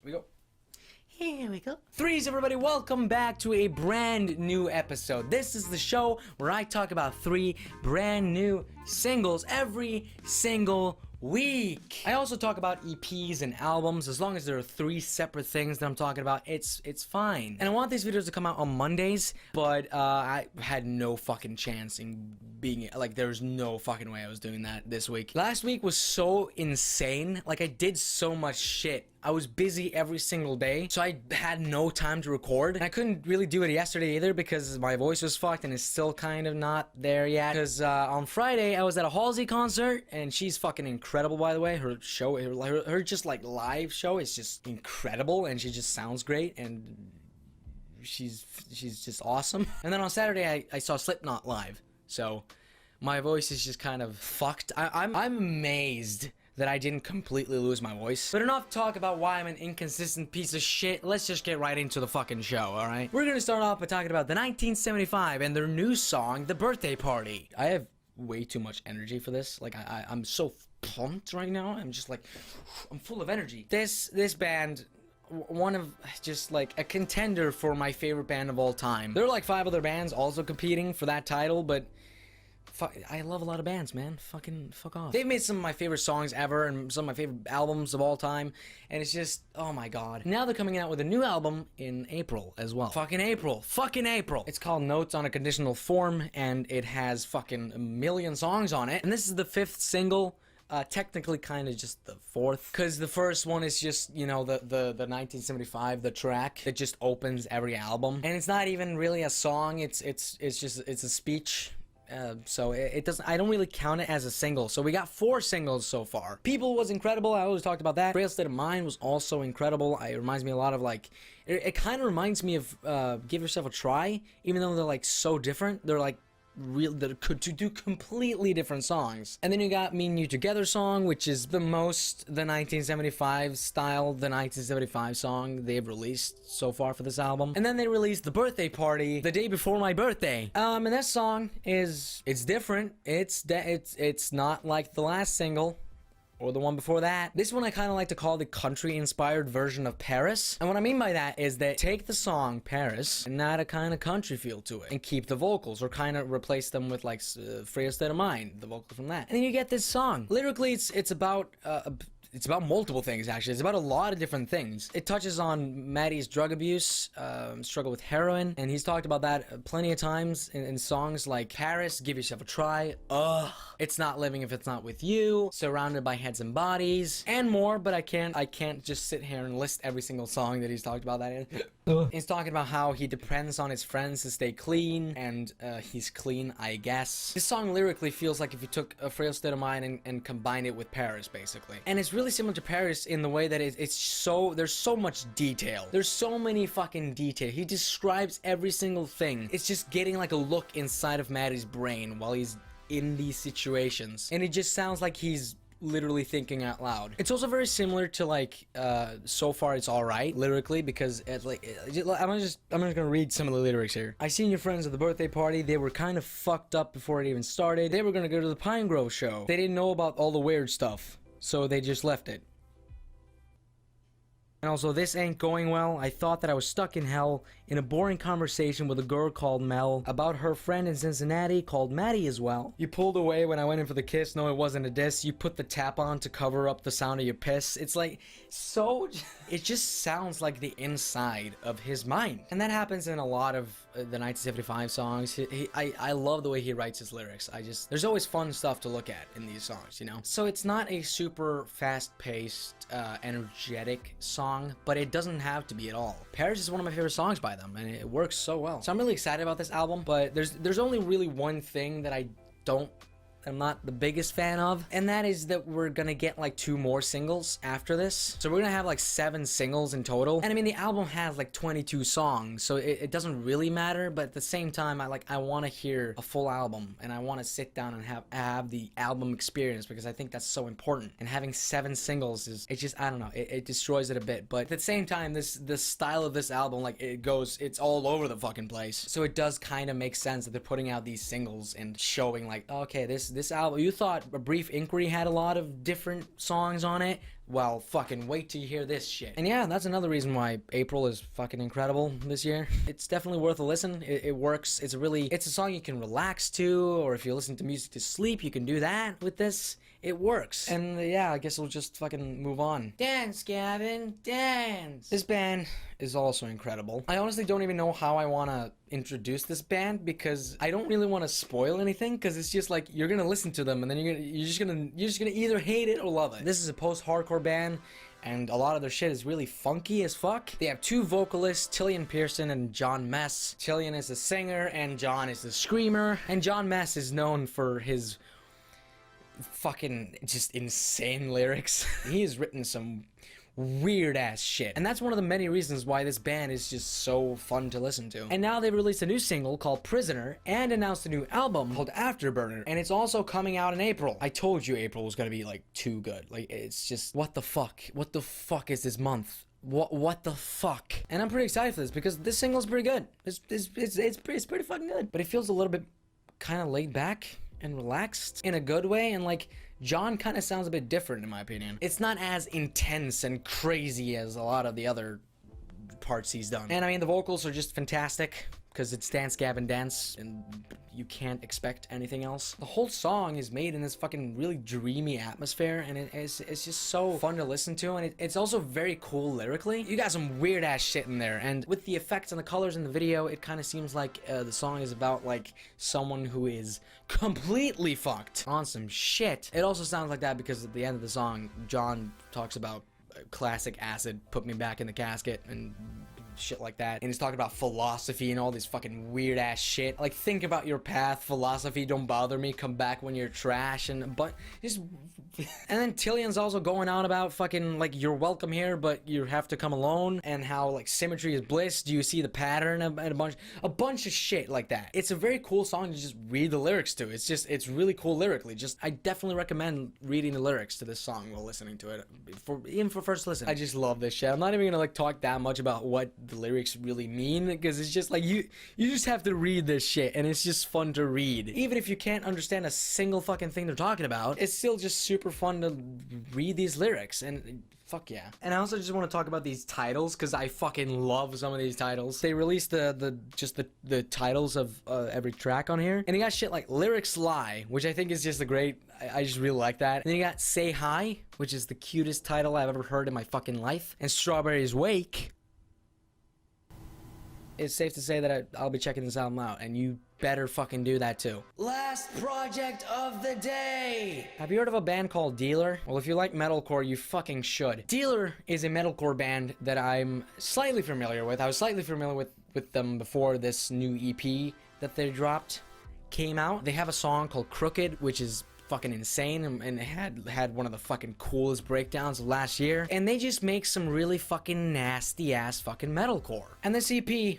we go. Here we go. Threes, everybody, welcome back to a brand new episode. This is the show where I talk about 3 brand new singles every single week. I also talk about EPs and albums. As long as there are 3 separate things that I'm talking about, it's fine. And I want these videos to come out on Mondays, but I had no fucking chance in being, like, there's no fucking way I was doing that this week. Last week was so insane. Like, I did so much shit. I was busy every single day, so I had no time to record. And I couldn't really do it yesterday either because my voice was fucked and it's still kind of not there yet. Because on Friday, I was at a Halsey concert, and she's fucking incredible, by the way. Her show, her just like live show is just incredible, and she just sounds great, and she's just awesome. And then on Saturday, I saw Slipknot live, so my voice is just kind of fucked. I'm amazed that I didn't completely lose my voice. But enough talk about why I'm an inconsistent piece of shit. Let's just get right into the fucking show, alright? We're gonna start off by talking about the 1975 and their new song, The Birthday Party. I have way too much energy for this. Like, I'm so pumped right now. I'm just like, I'm full of energy. This band, one of just like a contender for my favorite band of all time. There are like 5 other bands also competing for that title, but I love a lot of bands, man. Fuck off. They've made some of my favorite songs ever and some of my favorite albums of all time, and it's just, oh my god. Now they're coming out with a new album in April as well. Fucking April. It's called Notes on a Conditional Form, and it has fucking a million songs on it. And this is the 5th single. Technically kind of just the 4th, because the first one is just, you know, the 1975, the track that just opens every album. And it's not even really a song, it's a speech. So it doesn't, I don't really count it as a single. So we got 4 singles so far. People was incredible, I always talked about that. Frail State of Mind was also incredible. It reminds me a lot of like, it kind of reminds me of Give Yourself a Try, even though they're like so different. They're like could do completely different songs. And then you got Me and You Together song, which is the most the 1975 style, the 1975 song they've released so far for this album. And then they released The Birthday Party the day before my birthday. And that song it's different. It's not like the last single or the one before that. This one I kind of like to call the country-inspired version of Paris. And what I mean by that is that take the song Paris and add a kind of country feel to it and keep the vocals, or kind of replace them with like Frail State of Mind, the vocals from that. And then you get this song. Lyrically, it's about multiple things, actually. It's about a lot of different things. It touches on Maddie's drug abuse, struggle with heroin, and he's talked about that plenty of times in songs like Paris, Give Yourself a Try, It's Not Living If It's Not With You, Surrounded by Heads and Bodies, and more, but I can't just sit here and list every single song that he's talked about that in. He's talking about how he depends on his friends to stay clean, and he's clean, I guess. This song lyrically feels like if you took A Frail State of Mind and combined it with Paris, basically. And it's really similar to Paris in the way that there's so much detail. There's so many fucking detail. He describes every single thing. It's just getting like a look inside of Maddie's brain while he's in these situations. And it just sounds like he's literally thinking out loud. It's also very similar to like So Far It's Alright lyrically, because it's like I'm just gonna read some of the lyrics here. I seen your friends at the birthday party. They were kind of fucked up before it even started. They were gonna go to the Pine Grove show. They didn't know about all the weird stuff, so they just left it. And also, this ain't going well. I thought that I was stuck in hell in a boring conversation with a girl called Mel about her friend in Cincinnati called Maddie as well. You pulled away when I went in for the kiss. No, it wasn't a diss. You put the tap on to cover up the sound of your piss. It's like, so... it just sounds like the inside of his mind. And that happens in a lot of the 1975 songs. I love the way he writes his lyrics. There's always fun stuff to look at in these songs, you know? So it's not a super fast-paced, energetic song, but it doesn't have to be at all. Paris is one of my favorite songs by them, and it works so well. So I'm really excited about this album, but there's only really one thing that I'm not the biggest fan of, and that is that we're gonna get like 2 more singles after this. So we're gonna have like 7 singles in total. And I mean, the album has like 22 songs, so it doesn't really matter, but at the same time, I want to hear a full album, and I want to sit down and have the album experience, because I think that's so important. And having 7 singles it just, I don't know, it destroys it a bit. But at the same time, the style of this album, like, it's all over the fucking place. So it does kind of make sense that they're putting out these singles and showing like, okay, this This album, you thought A Brief Inquiry had a lot of different songs on it? Well, fucking wait till you hear this shit. And yeah, that's another reason why April is fucking incredible this year. It's definitely worth a listen. It works. It's a song you can relax to, or if you listen to music to sleep, you can do that with this. It works. And yeah, I guess we'll just fucking move on. Dance, Gavin, dance. This band is also incredible. I honestly don't even know how I want to introduce this band because I don't really want to spoil anything because it's just like you're gonna listen to them and then you're just gonna either hate it or love it. This is a post-hardcore band, and a lot of their shit is really funky as fuck. They have two vocalists, Tillian Pearson and John Mess. Tillian is the singer and John is the screamer, and John Mess is known for his fucking just insane lyrics. He has written some weird ass shit, and that's one of the many reasons why this band is just so fun to listen to. And now they've released a new single called Prisoner and announced a new album called Afterburner, and it's also coming out in April. I told you April was gonna be like too good. Like, it's just what the fuck is this month? What the fuck? And I'm pretty excited for this because this single's pretty good. It's pretty fucking good, but it feels a little bit kind of laid back and relaxed in a good way, and like John kind of sounds a bit different in my opinion. It's not as intense and crazy as a lot of the other parts he's done. And I mean, the vocals are just fantastic because it's Gavin Dance, and you can't expect anything else. The whole song is made in this fucking really dreamy atmosphere, and it's just so fun to listen to, and it's also very cool lyrically. You got some weird ass shit in there, and with the effects and the colors in the video, it kind of seems like the song is about like someone who is completely fucked on some shit. It also sounds like that because at the end of the song, John talks about classic acid, put me back in the casket, and shit like that, and he's talking about philosophy and all this fucking weird ass shit, like think about your path, philosophy, don't bother me, come back when you're trash, and but just and then Tillian's also going on about fucking like you're welcome here but you have to come alone, and how like symmetry is bliss, do you see the pattern, and a bunch of shit like that. It's a very cool song to just read the lyrics to. It's really cool lyrically. Just I definitely recommend reading the lyrics to this song while listening to it, even for first listen. I just love this shit. I'm not even gonna like talk that much about what the lyrics really mean because it's just like you just have to read this shit, and it's just fun to read. Even if you can't understand a single fucking thing they're talking about, it's still just super fun to read these lyrics, and fuck yeah. And I also just want to talk about these titles because I fucking love some of these titles. They released the titles of every track on here, and you got shit like Lyrics Lie, which I think is just a great, I just really like that. And then you got Say Hi, which is the cutest title I've ever heard in my fucking life, and Strawberries Wake. It's safe to say that I'll be checking this album out, and you better fucking do that too. Last project of the day! Have you heard of a band called Dealer? Well, if you like metalcore, you fucking should. Dealer is a metalcore band that I'm slightly familiar with. I was slightly familiar with them before this new EP that they dropped came out. They have a song called Crooked, which is fucking insane, and it had one of the fucking coolest breakdowns of last year, and they just make some really fucking nasty ass fucking metalcore. And this EP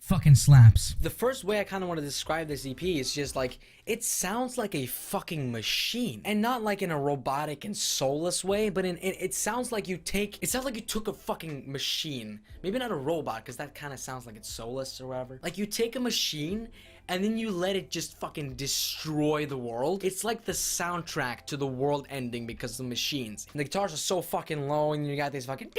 fucking slaps. The first way I kind of want to describe this EP is just like, it sounds like a fucking machine, and not like in a robotic and soulless way, but it sounds like you took a fucking machine, maybe not a robot because that kind of sounds like it's soulless or whatever. Like you take a machine and then you let it just fucking destroy the world. It's like the soundtrack to the world ending because of the machines. And the guitars are so fucking low, and you got these fucking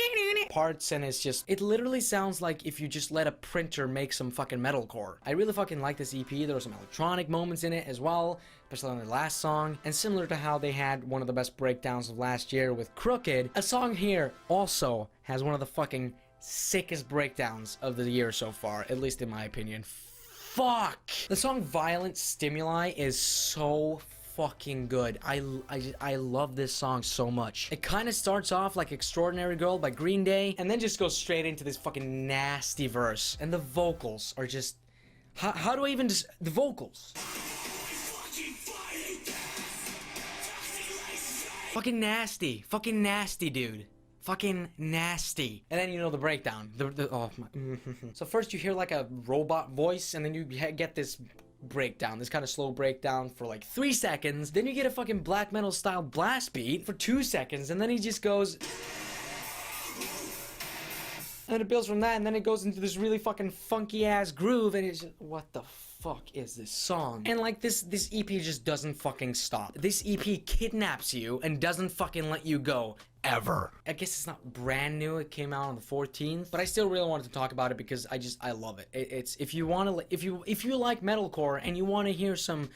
parts, and it literally sounds like if you just let a printer make some fucking metalcore. I really fucking like this EP. There were some electronic moments in it as well, especially on the last song. And similar to how they had one of the best breakdowns of last year with Crooked, a song here also has one of the fucking sickest breakdowns of the year so far, at least in my opinion. Fuck! The song Violent Stimuli is so fucking good. I love this song so much. It kind of starts off like Extraordinary Girl by Green Day, and then just goes straight into this fucking nasty verse. And the vocals are just... How do I even just... The vocals. Fucking nasty. Fucking nasty, dude. Fucking nasty. And then you know the breakdown. Oh my. So first you hear like a robot voice, and then you get this breakdown, this kind of slow breakdown for like 3 seconds. Then you get a fucking black metal style blast beat for 2 seconds, and then he just goes, and it builds from that, and then it goes into this really fucking funky ass groove, and it's just, what the fuck is this song? And like this EP just doesn't fucking stop. This EP kidnaps you and doesn't fucking let you go ever. I guess it's not brand new. It came out on the 14th, but I still really wanted to talk about it because I love it. It's if you want to, if you like metalcore and you want to hear some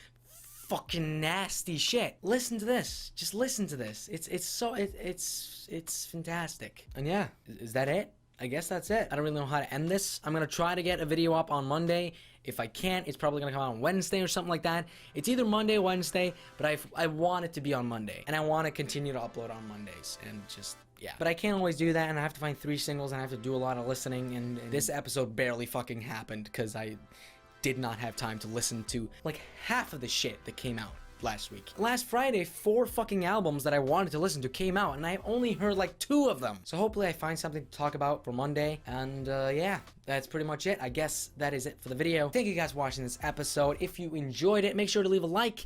fucking nasty shit, listen to this. Just listen to this. It's fantastic. And yeah, is that it? I guess that's it. I don't really know how to end this. I'm gonna try to get a video up on Monday. If I can't, it's probably gonna come out on Wednesday or something like that. It's either Monday or Wednesday, but I want it to be on Monday. And I want to continue to upload on Mondays. And just, yeah. But I can't always do that, and I have to find 3 singles, and I have to do a lot of listening, and this episode barely fucking happened, because I did not have time to listen to, like, half of the shit that came out last week. Last Friday, 4 fucking albums that I wanted to listen to came out, and I only heard like 2 of them. So hopefully I find something to talk about for Monday, and yeah, that's pretty much it. I guess that is it for the video. Thank you guys for watching this episode. If you enjoyed it, make sure to leave a like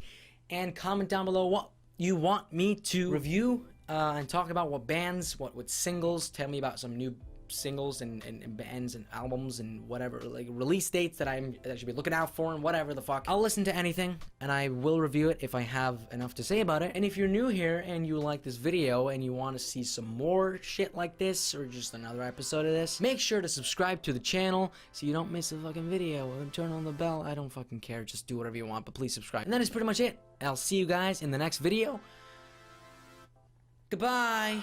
and comment down below what you want me to review and talk about, what bands, what singles. Tell me about some new singles and bands and albums and whatever, like release dates that I should be looking out for and whatever the fuck. I'll listen to anything and I will review it if I have enough to say about it. And if you're new here and you like this video and you want to see some more shit like this or just another episode of this, make sure to subscribe to the channel so you don't miss a fucking video, or turn on the bell. I don't fucking care, just do whatever you want, but please subscribe. And that is pretty much it. I'll see you guys in the next video. Goodbye.